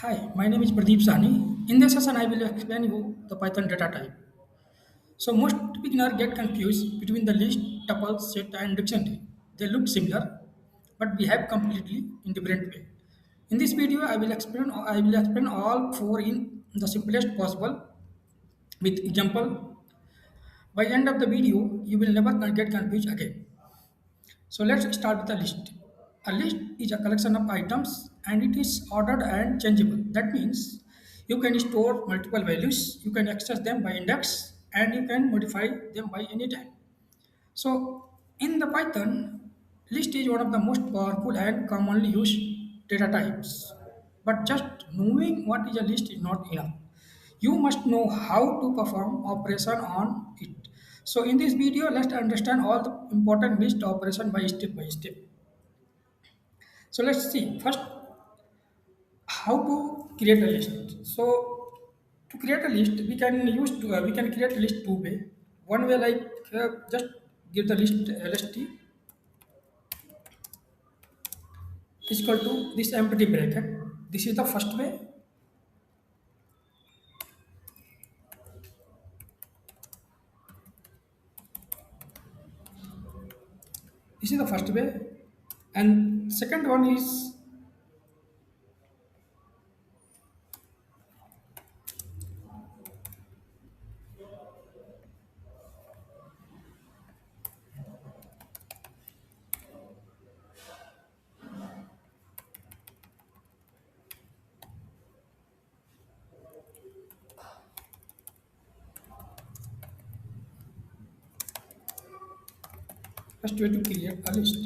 Hi, my name is Pradeep Sani. In this session, I will explain you the Python data type. So most beginner get confused between the list, tuple, set, and dictionary. They look similar, but behave completely in different way. In this video, I will explain all four in the simplest possible with example. By end of the video, you will never get confused again. So let's start with a list. A list is a collection of items and it is ordered and changeable. That means you can store multiple values, you can access them by index, and you can modify them by any time. So in the Python, list is one of the most powerful and commonly used data types. But just knowing what is a list is not enough. You must know how to perform operation on it. So in this video, let's understand all the important list operation by step. So let's see first how to create a list. So to create a list, we can create a list two way. One way like just give the list lst is equal to this empty bracket. This is the first way. This is the first way, and second one is first way to create a list.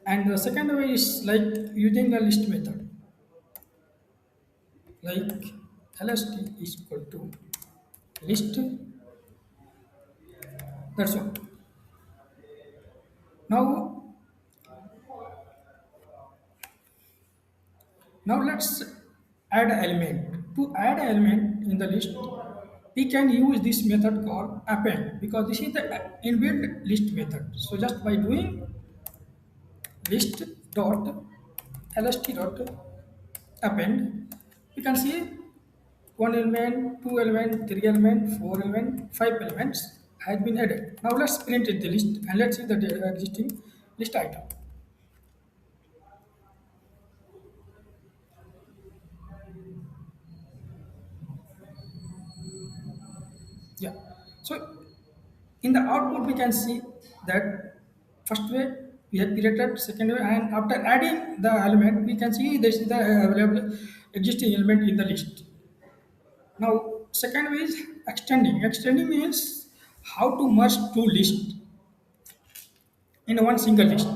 And the second way is like using a list method, like lst is equal to list. That's all. Now, now let's add element. To add element in the list, we can use this method called append because this is the inbuilt list method. So just by doing list dot lst dot append, we can see one element, two element, three element, four element, five elements has been added. Now let's print it the list and let's see the existing list item. Yeah. So in the output we can see that first way we have created, second way, and after adding the element we can see this is the available existing element in the list. Now second way is extending. Extending means how to merge two lists in one single list.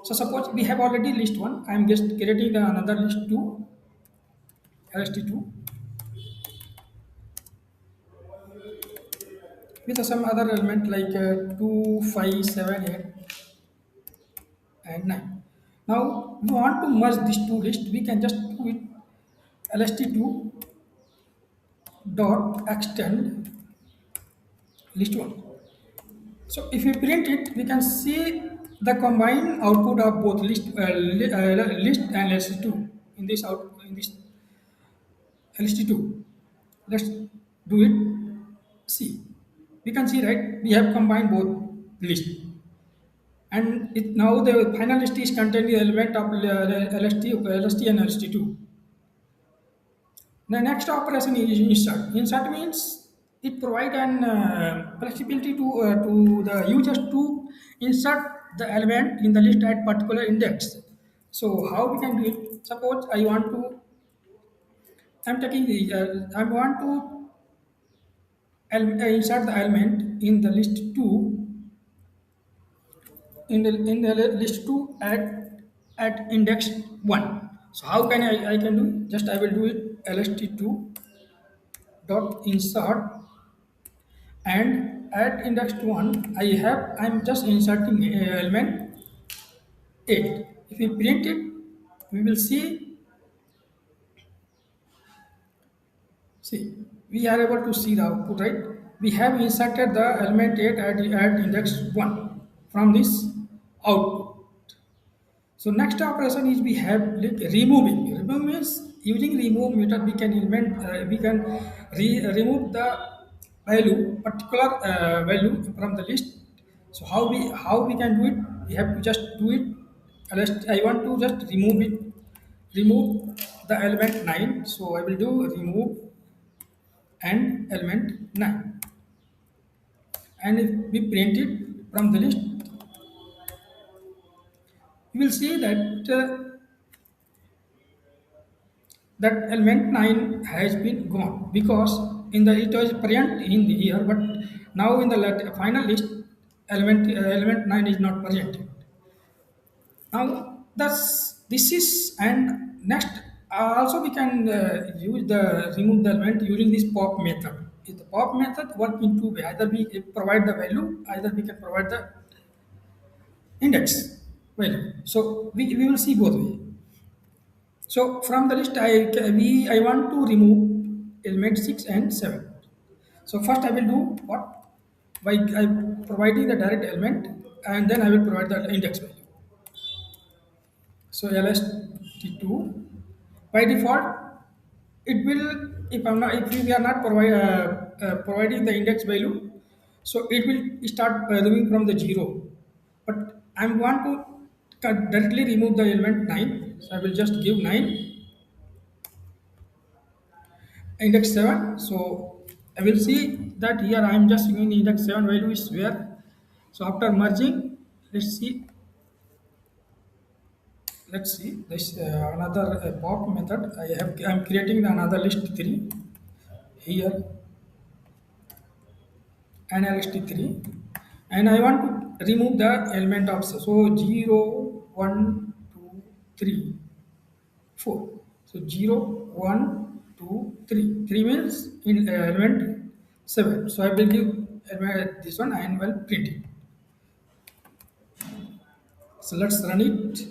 So suppose we have already list one, I am just creating the another list two, lst2 with some other element like 2, 5, 7, 8, and 9. Now we want to merge these two lists, we can just do it lst2 dot extend list 1. So if we print it, we can see the combined output of both list and lst2 in this lst2. Let's do it. See, we can see right. We have combined both lists, and now the final list is containing the element of LST and LST2. The next operation is insert. Insert means it provides an flexibility to the users to insert the element in the list at particular index. So how we can do it? Suppose I'm taking the I want to insert the element in the list two in the list two at index one. So how can I can do? Just I will do it lst2 dot insert, and at index 1 I'm just inserting element 8. If we print it, we will see we are able to see the output, right? We have inserted the element 8 at index 1. from this output. So next operation is we have like removing. Remove means using remove method we can remove the particular value from the list. So how we can do it? We have to just do it. I want to just remove it. Remove the element 9. So I will do remove and element 9. And if we print it from the list, you will see that element 9 has been gone because in the it was present in the here, but now in the final list element 9 is not present. Now that's this is and next also we can use the remove the element using this pop method. If the pop method work in two way, either we provide the value, either we can provide the index value. So we will see both way. So from the list, I want to remove element 6 and 7. So first I will do what? By I providing the direct element and then I will provide the index value. So LST2 by default it will if we are not providing the index value, so it will start removing from the 0. But I want to directly remove the element 9. So I will just give 9 index 7. So I will see that here I am just giving index 7 value is where. So after merging, let's see this another pop method. I'm creating another list 3 here and list 3, and I want to remove the element of so 0 1 2 3 4. So 0 1 2 3 3 means in element 7. So I will give this one and will print it. So let's run it.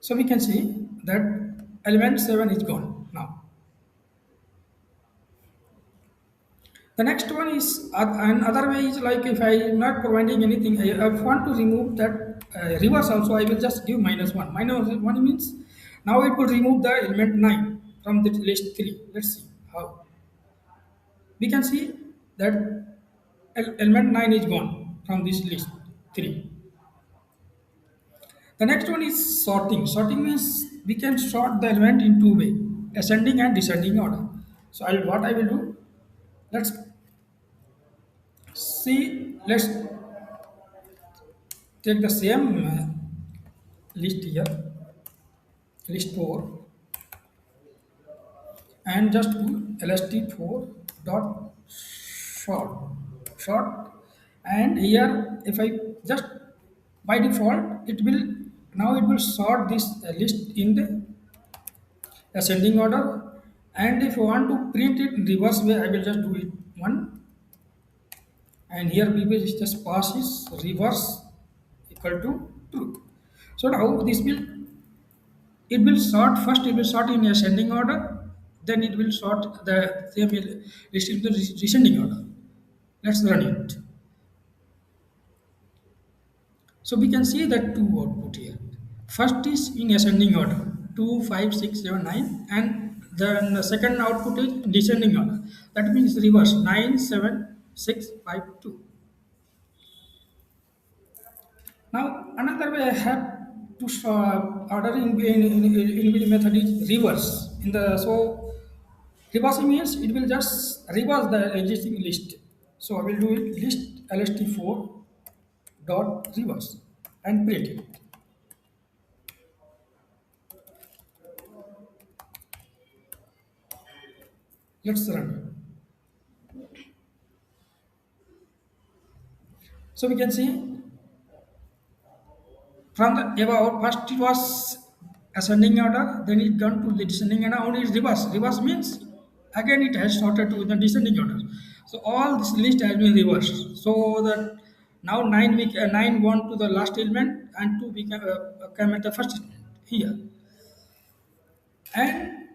So we can see that element 7 is gone now. The next one is another way is like if I am not providing anything, I want to remove that reverse also. I will just give -1. -1 means now it will remove the element 9 from the list 3. Let's see how. We can see that element 9 is gone from this list 3. The next one is sorting. Sorting means we can sort the element in two way, ascending and descending order. So what I will do, let's see, let's take the same list here, list 4, and just do lst4 dot short, and here if I just by default it will now it will sort this list in the ascending order, and if I want to print it in reverse way I will just do it 1, and here we will just pass is reverse equal to true. So now this will it will sort first it will sort in ascending order, then it will sort the same list in the descending order. Let's run it. So we can see that two output here. First is in ascending order 2 5 6 7 9, and then the second output is descending order, that means reverse 9 7 6 5 2. Now another way I have to order in method is reverse. In the so reversing means it will just reverse the existing list. So I will do it list lst4 dot reverse and print it. Let's run. So we can see from the above first it was ascending order, then it gone to the descending order, now it is reverse. Reverse means again it has sorted to the descending order. So all this list has been reversed. So that now 9 gone to the last element and 2 come at the first element here. And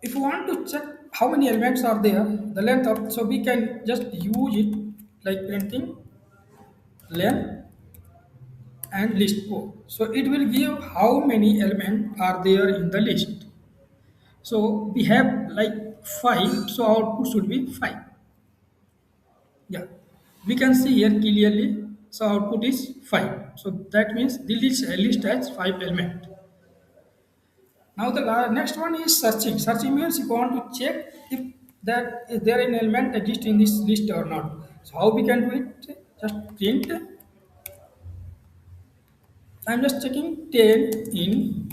If you want to check how many elements are there, the length of, so we can just use it like printing length and list code. So it will give how many elements are there in the list. So we have like 5, so output should be 5. Yeah, we can see here clearly. So output is 5. So that means the list has 5 elements. Now the next one is searching. Searching means you want to check if there an element exists in this list or not. So how we can do it? Just print. I'm just checking 10 in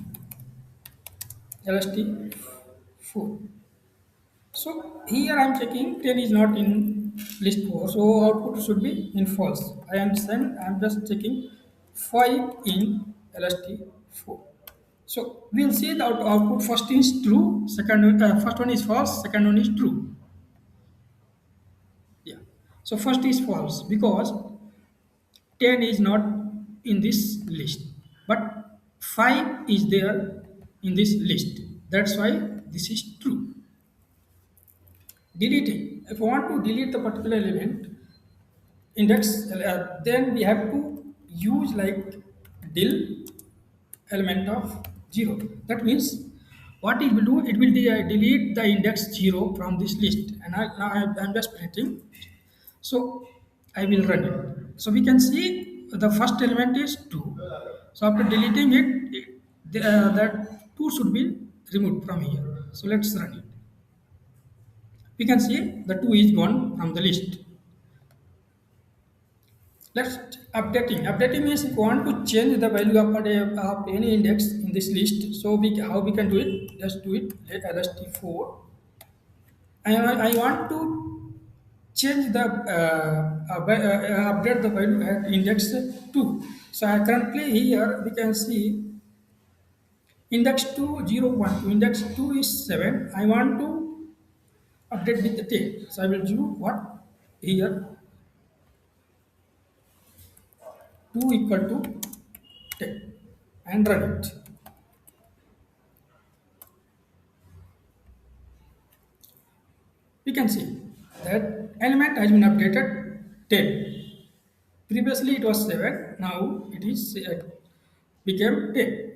LST4. So here I'm checking 10 is not in list 4. So output should be in false. I understand. I'm just checking 5 in LST4. So we'll see the output first is true, first one is false, second one is true. Yeah. So first is false because 10 is not in this list, but 5 is there in this list. That's why this is true. Deleting. If I want to delete the particular element, index, then we have to use like del element of 0. That means what it will do, it will delete the index 0 from this list. And now I'm just printing. So I will run it. So we can see the first element is 2. So after deleting that 2 should be removed from here. So let's run it. We can see the 2 is gone from the list. Let's updating. Updating means if you want to change the value of any index in this list. So how we can do it? Just do it. Let lst4. I want to change the update the value at index 2. So currently here we can see index 2 0 1 to index 2 is 7. I want to update with the 10. So I will do what here 2 equal to 10 and run it. We can see that element has been updated 10. Previously it was 7, now it is became 10.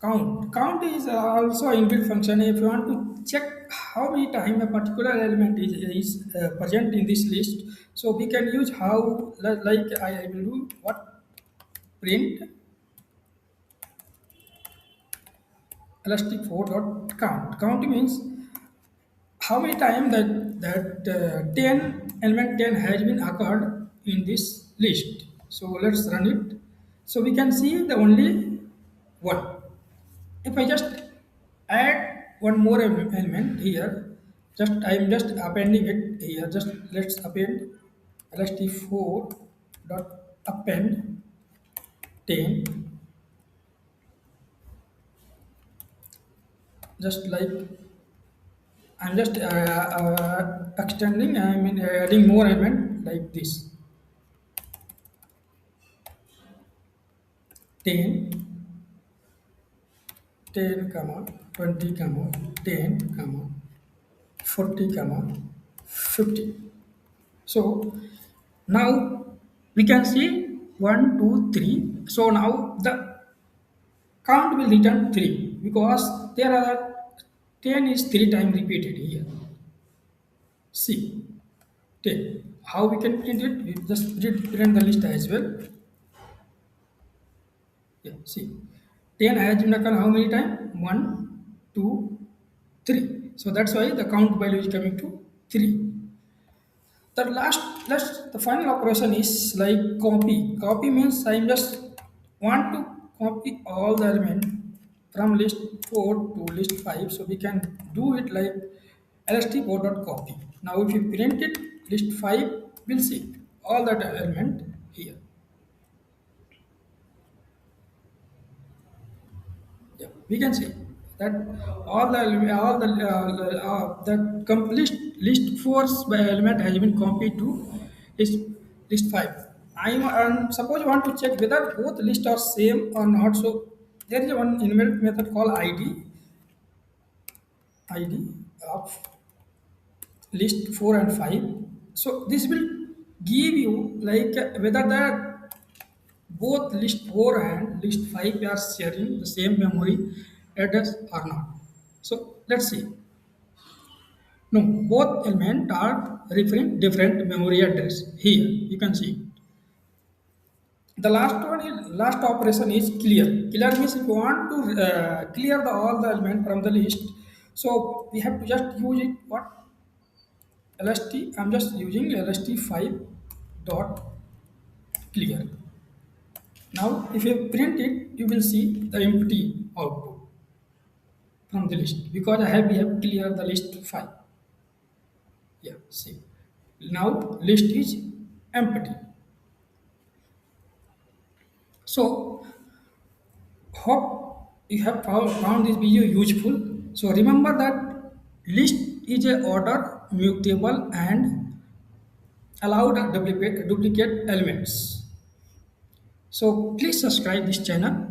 Count is also inbuilt function. If you want to check how many time a particular element is present in this list, so we can use how like I will do what print elastic4 dot count. Count means how many time that 10 element 10 has been occurred in this list. So let's run it. So we can see the only one. If I just add one more element here, just I'm just appending it here. Just let's append lst4 dot append 10, just like I'm just extending, I mean adding more element like this 10, 10 comma 20 comma 10 comma 40 comma 50. So now we can see 1 2 3. So now the count will return 3 because there are 10 is 3 times repeated here. See 10. How we can print it? We just print the list as well. Yeah, see 10 has been occurred how many times? 1 2 3. So that's why the count value is coming to 3. The the final operation is like copy. Copy means I just want to copy all the element from list 4 to list 5. So we can do it like lst4.copy. Now if you print it, list 5 will see all that element here. Yeah, we can see that the complete list force by element has been copied to list list five. Suppose you want to check whether both lists are same or not. So there is one inbuilt method called ID. ID of list 4 and 5. So this will give you like whether the both list 4 and list 5 are sharing the same memory address or not. So let's see. No, both elements are referring different memory address. Here you can see. The last operation is clear. Clear means if you want to clear all the element from the list, so we have to just use it. What LST? I'm just using LST5 dot clear. Now, if you print it, you will see the empty output from the list because we have cleared the list 5. Yeah, see. Now list is empty. So hope you have found this video useful. So remember that list is a order mutable and allowed duplicate elements. So please subscribe this channel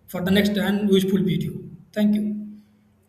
for the next and useful video. Thank you.